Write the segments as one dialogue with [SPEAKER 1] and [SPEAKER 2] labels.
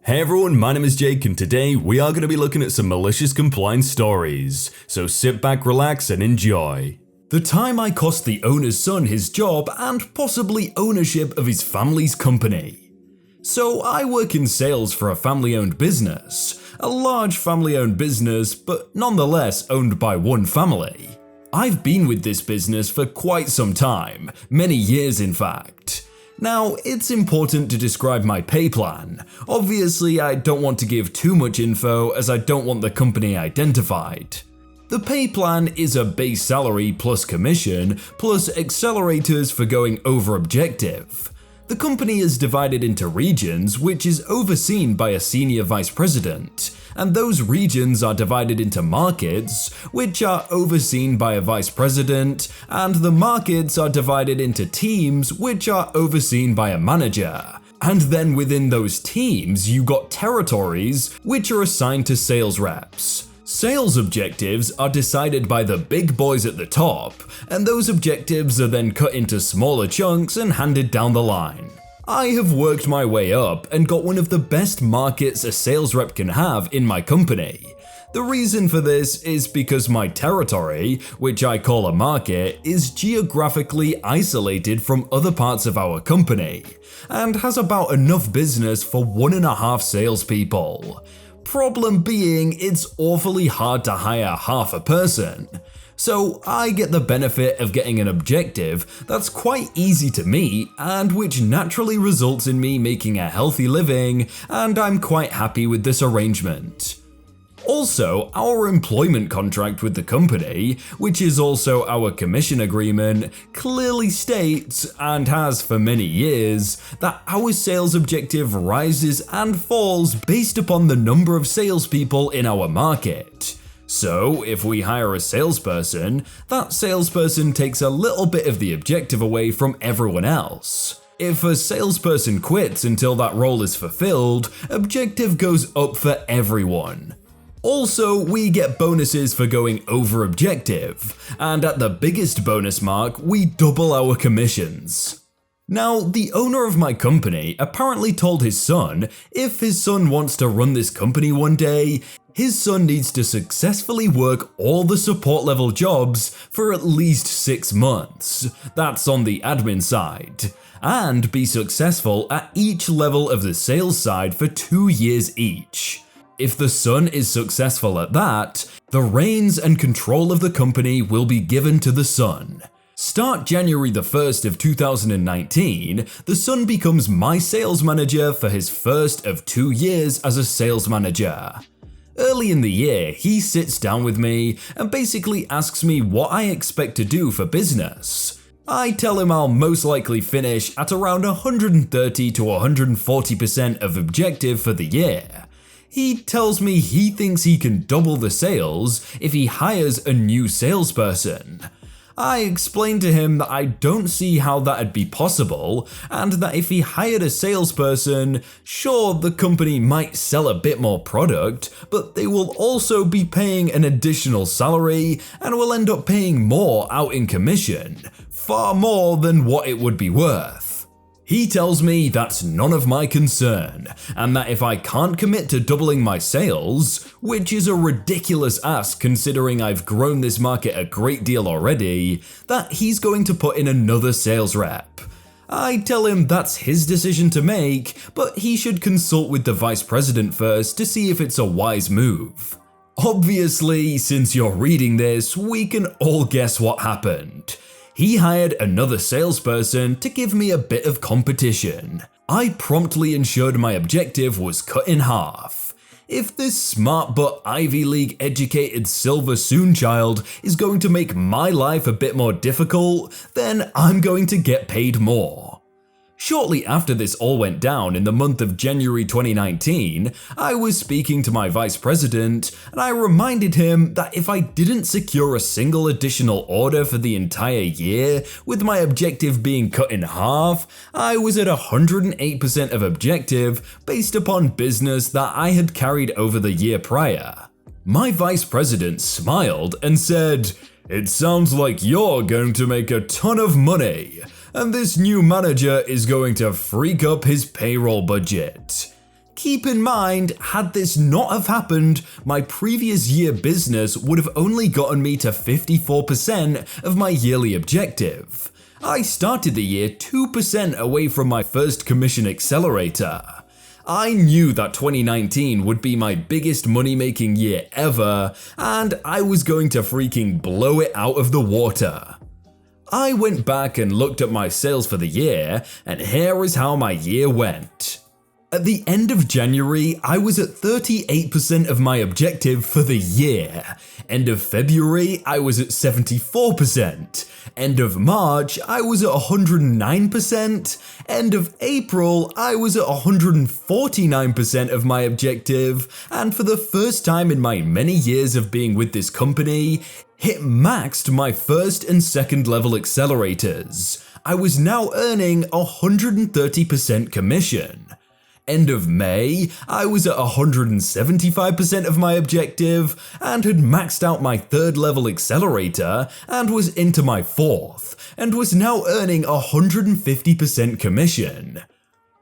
[SPEAKER 1] Hey everyone, my name is Jake and today we are going to be looking at some malicious compliance stories, so sit back, relax and enjoy. The time I cost the owner's son his job and possibly ownership of his family's company. So I work in sales for a family-owned business, a large family-owned business but nonetheless owned by one family. I've been with this business for quite some time, many years in fact. Now, it's important to describe my pay plan. Obviously, I don't want to give too much info as I don't want the company identified. The pay plan is a base salary plus commission plus accelerators for going over objective. The company is divided into regions which is overseen by a senior vice president, and those regions are divided into markets which are overseen by a vice president, and the markets are divided into teams which are overseen by a manager. And then within those teams you got territories which are assigned to sales reps. Sales objectives are decided by the big boys at the top, and those objectives are then cut into smaller chunks and handed down the line. I have worked my way up and got one of the best markets a sales rep can have in my company. The reason for this is because my territory, which I call a market, is geographically isolated from other parts of our company, and has about enough business for 1.5 salespeople. Problem being, it's awfully hard to hire half a person. So I get the benefit of getting an objective that's quite easy to meet and which naturally results in me making a healthy living, and I'm quite happy with this arrangement. Also, our employment contract with the company, which is also our commission agreement, clearly states, and has for many years, that our sales objective rises and falls based upon the number of salespeople in our market. So, if we hire a salesperson, that salesperson takes a little bit of the objective away from everyone else. If a salesperson quits until that role is fulfilled, objective goes up for everyone. Also, we get bonuses for going over objective, and at the biggest bonus mark, we double our commissions. Now, the owner of my company apparently told his son if his son wants to run this company one day, his son needs to successfully work all the support level jobs for at least 6 months, that's on the admin side, and be successful at each level of the sales side for 2 years each. If the son is successful at that, the reins and control of the company will be given to the son. Start January the 1st of 2019, the son becomes my sales manager for his first of 2 years as a sales manager. Early in the year, he sits down with me and basically asks me what I expect to do for business. I tell him I'll most likely finish at around 130 to 140% of objective for the year. He tells me he thinks he can double the sales if he hires a new salesperson. I explained to him that I don't see how that'd be possible, and that if he hired a salesperson, sure, the company might sell a bit more product, but they will also be paying an additional salary and will end up paying more out in commission, far more than what it would be worth. He tells me that's none of my concern, and that if I can't commit to doubling my sales, which is a ridiculous ask considering I've grown this market a great deal already, that he's going to put in another sales rep. I tell him that's his decision to make, but he should consult with the vice president first to see if it's a wise move. Obviously, since you're reading this, we can all guess what happened. He hired another salesperson to give me a bit of competition. I promptly ensured my objective was cut in half. If this smart but Ivy League educated Silver Soon child is going to make my life a bit more difficult, then I'm going to get paid more. Shortly after this all went down in the month of January 2019, I was speaking to my vice president and I reminded him that if I didn't secure a single additional order for the entire year, with my objective being cut in half, I was at 108% of objective based upon business that I had carried over the year prior. My vice president smiled and said, "It sounds like you're going to make a ton of money. And this new manager is going to freak up his payroll budget." Keep in mind, had this not have happened, my previous year business would have only gotten me to 54% of my yearly objective. I started the year 2% away from my first commission accelerator. I knew that 2019 would be my biggest money-making year ever, and I was going to freaking blow it out of the water. I went back and looked at my sales for the year, and here is how my year went. At the end of January, I was at 38% of my objective for the year. End of February, I was at 74%. End of March, I was at 109%. End of April, I was at 149% of my objective. And for the first time in my many years of being with this company, hit maxed my first and second level accelerators. I was now earning 130% commission. End of May, I was at 175% of my objective and had maxed out my third level accelerator and was into my fourth and was now earning 150% commission.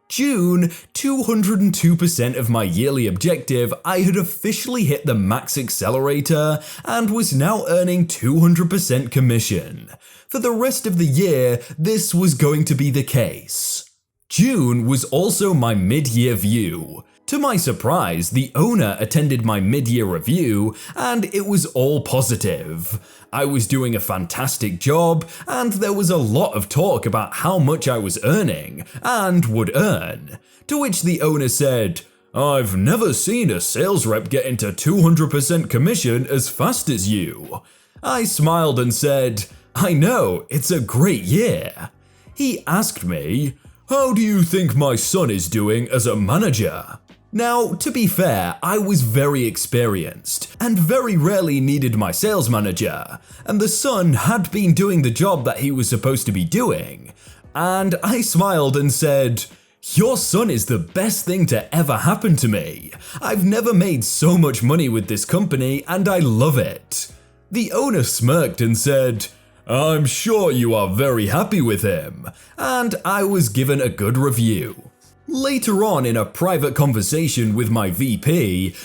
[SPEAKER 1] June, 202% of my yearly objective, I had officially hit the max accelerator and was now earning 200% commission. For the rest of the year, this was going to be the case. June was also my mid-year view. To my surprise, the owner attended my mid-year review and it was all positive. I was doing a fantastic job and there was a lot of talk about how much I was earning and would earn. To which the owner said, "I've never seen a sales rep get into 200% commission as fast as you." I smiled and said, "I know, it's a great year." He asked me, "How do you think my son is doing as a manager?" Now, to be fair, I was very experienced and very rarely needed my sales manager, and the son had been doing the job that he was supposed to be doing. And I smiled and said, "Your son is the best thing to ever happen to me. I've never made so much money with this company and I love it." The owner smirked and said, "I'm sure you are very happy with him," and I was given a good review. Later on in a private conversation with my VP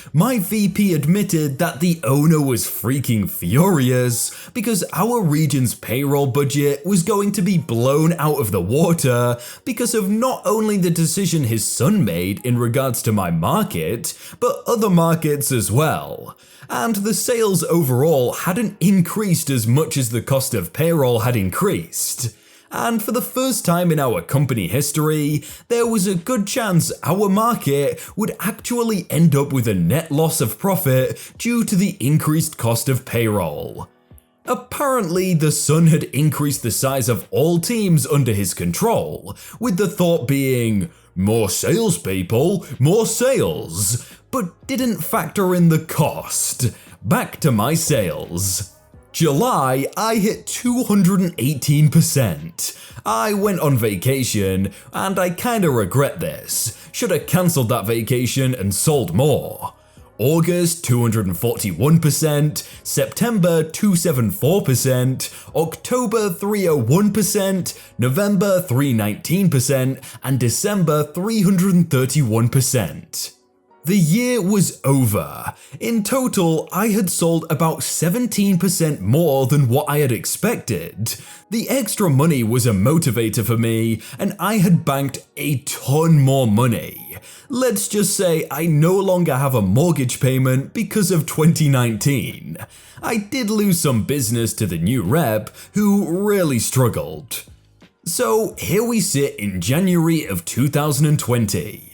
[SPEAKER 1] admitted that the owner was freaking furious because our region's payroll budget was going to be blown out of the water because of not only the decision his son made in regards to my market, but other markets as well. And the sales overall hadn't increased as much as the cost of payroll had increased. And for the first time in our company history, there was a good chance our market would actually end up with a net loss of profit due to the increased cost of payroll. Apparently, the son had increased the size of all teams under his control, with the thought being, more salespeople, more sales, but didn't factor in the cost. Back to my sales. July, I hit 218%. I went on vacation, and I kinda regret this. Should've cancelled that vacation and sold more. August, 241%, September, 274%, October, 301%, November, 319%, and December, 331%. The year was over. In total, I had sold about 17% more than what I had expected. The extra money was a motivator for me, and I had banked a ton more money. Let's just say I no longer have a mortgage payment because of 2019. I did lose some business to the new rep, who really struggled. So here we sit in January of 2020.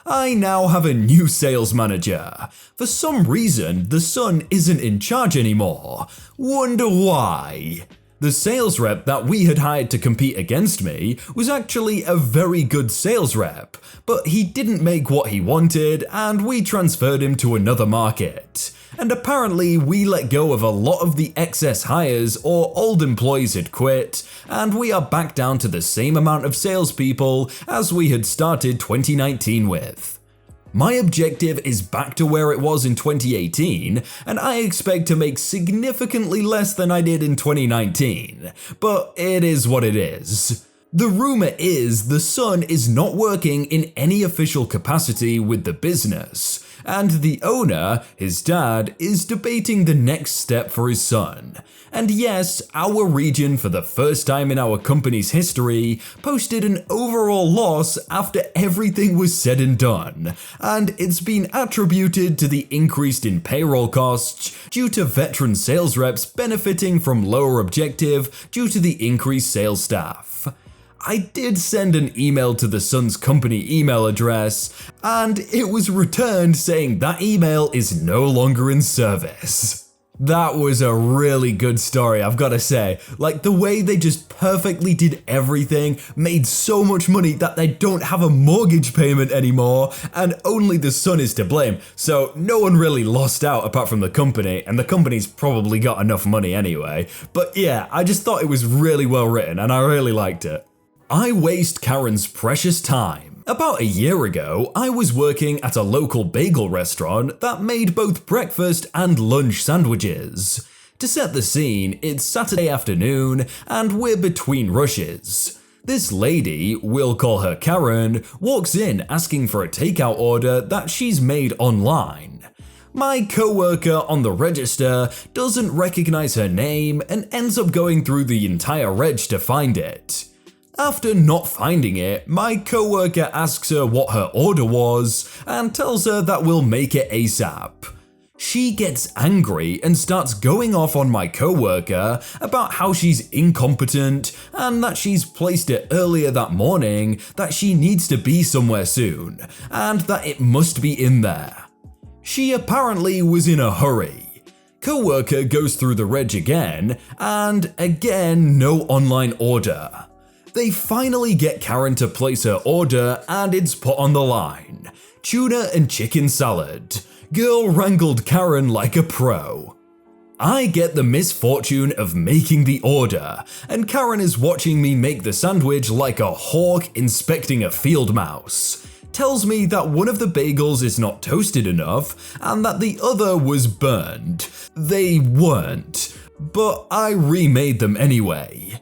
[SPEAKER 1] I now have a new sales manager. For some reason, the son isn't in charge anymore. Wonder why? The sales rep that we had hired to compete against me was actually a very good sales rep, but he didn't make what he wanted and we transferred him to another market. And apparently we let go of a lot of the excess hires or old employees had quit, and we are back down to the same amount of salespeople as we had started 2019 with. My objective is back to where it was in 2018, and I expect to make significantly less than I did in 2019, but it is what it is. The rumor is the son is not working in any official capacity with the business, and the owner, his dad, is debating the next step for his son. And yes, our region, for the first time in our company's history, posted an overall loss after everything was said and done, and it's been attributed to the increase in payroll costs due to veteran sales reps benefiting from lower objective due to the increased sales staff. I did send an email to the son's company email address, and it was returned saying that email is no longer in service. That was a really good story, I've gotta say. Like, the way they just perfectly did everything, made so much money that they don't have a mortgage payment anymore, and only the son is to blame. So no one really lost out apart from the company, and the company's probably got enough money anyway. But yeah, I just thought it was really well written, and I really liked it. I waste Karen's precious time. About a year ago, I was working at a local bagel restaurant that made both breakfast and lunch sandwiches. To set the scene, it's Saturday afternoon and we're between rushes. This lady, we'll call her Karen, walks in asking for a takeout order that she's made online. My coworker on the register doesn't recognize her name and ends up going through the entire reg to find it. After not finding it, my coworker asks her what her order was and tells her that we'll make it ASAP. She gets angry and starts going off on my coworker about how she's incompetent and that she's placed it earlier that morning, that she needs to be somewhere soon, and that it must be in there. She apparently was in a hurry. Coworker goes through the reg again, and again no online order. They finally get Karen to place her order and it's put on the line. Tuna and chicken salad. Girl wrangled Karen like a pro. I get the misfortune of making the order, and Karen is watching me make the sandwich like a hawk inspecting a field mouse. Tells me that one of the bagels is not toasted enough and that the other was burned. They weren't, but I remade them anyway.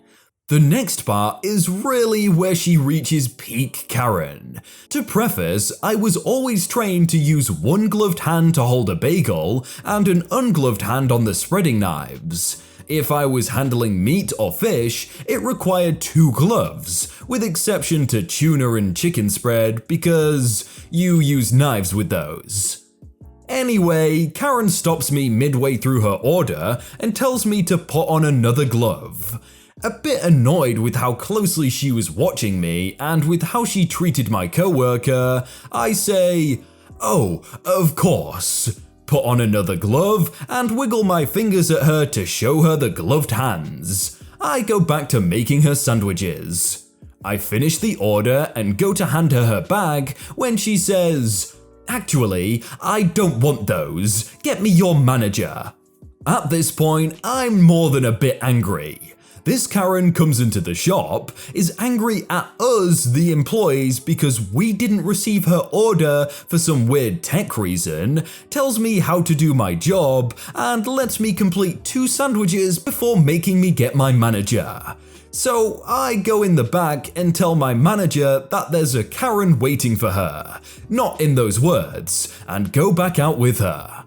[SPEAKER 1] The next part is really where she reaches peak Karen. To preface, I was always trained to use one gloved hand to hold a bagel and an ungloved hand on the spreading knives. If I was handling meat or fish, it required 2 gloves, with exception to tuna and chicken spread because you use knives with those. Anyway, Karen stops me midway through her order and tells me to put on another glove. A bit annoyed with how closely she was watching me and with how she treated my coworker, I say, "Oh, of course." Put on another glove and wiggle my fingers at her to show her the gloved hands. I go back to making her sandwiches. I finish the order and go to hand her her bag when she says, "Actually, I don't want those. Get me your manager." At this point, I'm more than a bit angry. This Karen comes into the shop, is angry at us, the employees, because we didn't receive her order for some weird tech reason, tells me how to do my job, and lets me complete 2 sandwiches before making me get my manager. So I go in the back and tell my manager that there's a Karen waiting for her, not in those words, and go back out with her.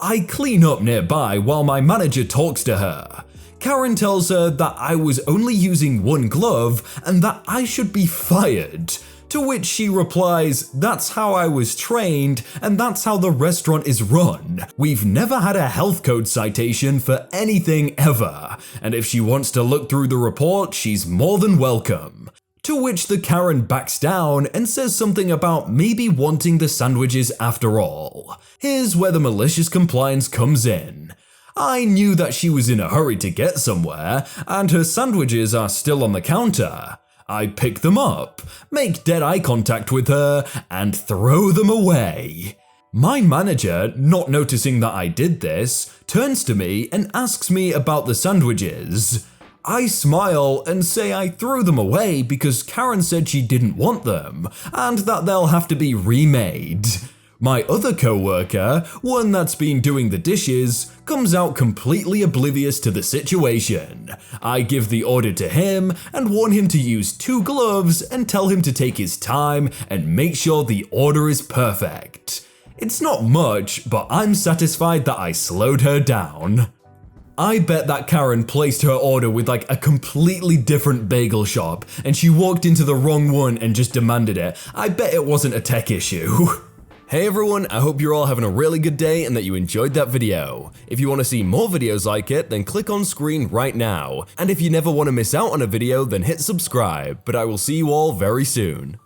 [SPEAKER 1] I clean up nearby while my manager talks to her. Karen tells her that I was only using 1 glove and that I should be fired, to which she replies, "That's how I was trained and that's how the restaurant is run. We've never had a health code citation for anything ever, and if she wants to look through the report, she's more than welcome." To which the Karen backs down and says something about maybe wanting the sandwiches after all. Here's where the malicious compliance comes in. I knew that she was in a hurry to get somewhere, and her sandwiches are still on the counter. I pick them up, make dead eye contact with her, and throw them away. My manager, not noticing that I did this, turns to me and asks me about the sandwiches. I smile and say I threw them away because Karen said she didn't want them, and that they'll have to be remade. My other co-worker, one that's been doing the dishes, comes out completely oblivious to the situation. I give the order to him and warn him to use 2 gloves and tell him to take his time and make sure the order is perfect. It's not much, but I'm satisfied that I slowed her down. I bet that Karen placed her order with like a completely different bagel shop and she walked into the wrong one and just demanded it. I bet it wasn't a tech issue. Hey everyone, I hope you're all having a really good day and that you enjoyed that video. If you want to see more videos like it, then click on screen right now. And if you never want to miss out on a video, then hit subscribe, but I will see you all very soon.